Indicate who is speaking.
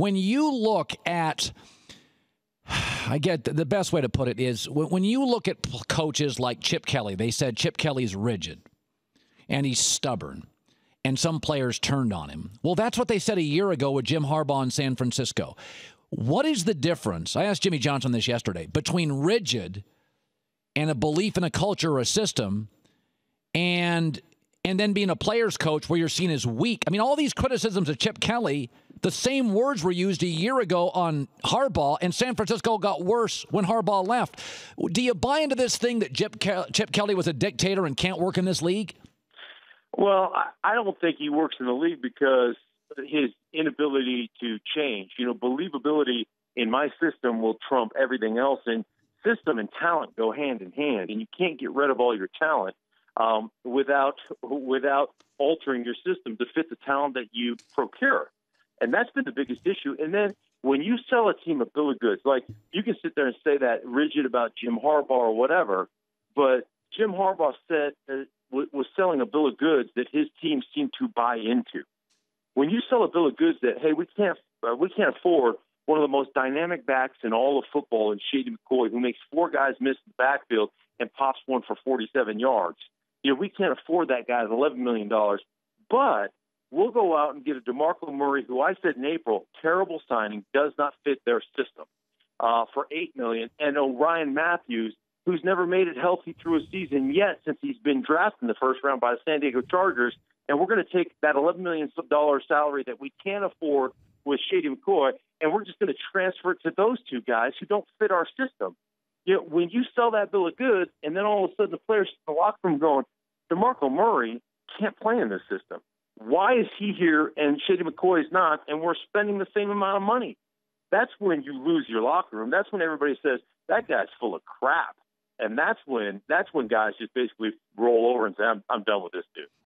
Speaker 1: when you look at, I get the best way to put it is when you look at coaches like Chip Kelly, they said Chip Kelly's rigid and he's stubborn and some players turned on him. Well, that's what they said a year ago with Jim Harbaugh in San Francisco. What is the difference? I asked Jimmy Johnson this yesterday, between rigid and a belief in a culture or a system and then being a player's coach where you're seen as weak. I mean, all these criticisms of Chip Kelly, the same words were used a year ago on Harbaugh, and San Francisco got worse when Harbaugh left. Do you buy into this thing that Chip Kelly was a dictator and can't work in this league?
Speaker 2: Well, I don't think he works in the league because his inability to change. Believability in my system will trump everything else, and system and talent go hand in hand, and you can't get rid of all your talent without altering your system to fit the talent that you procure. And that's been the biggest issue. And then when you sell a team a bill of goods, like you can sit there and say that rigid about Jim Harbaugh or whatever, but Jim Harbaugh said was selling a bill of goods that his team seemed to buy into. When you sell a bill of goods that, hey, we can't afford one of the most dynamic backs in all of football in Shady McCoy, who makes four guys miss the backfield and pops one for 47 yards. We can't afford that guy at $11 million. But we'll go out and get a DeMarco Murray, who I said in April, terrible signing, does not fit their system, for $8 million, and O'Ryan Matthews, who's never made it healthy through a season yet since he's been drafted in the first round by the San Diego Chargers. And we're going to take that $11 million salary that we can't afford with Shady McCoy, and we're just going to transfer it to those two guys who don't fit our system. When you sell that bill of goods, and then all of a sudden the players in the locker room going, DeMarco Murray can't play in this system. Why is he here and Shady McCoy is not, and we're spending the same amount of money? That's when you lose your locker room. That's when everybody says, that guy's full of crap. And that's when guys just basically roll over and say, I'm done with this dude.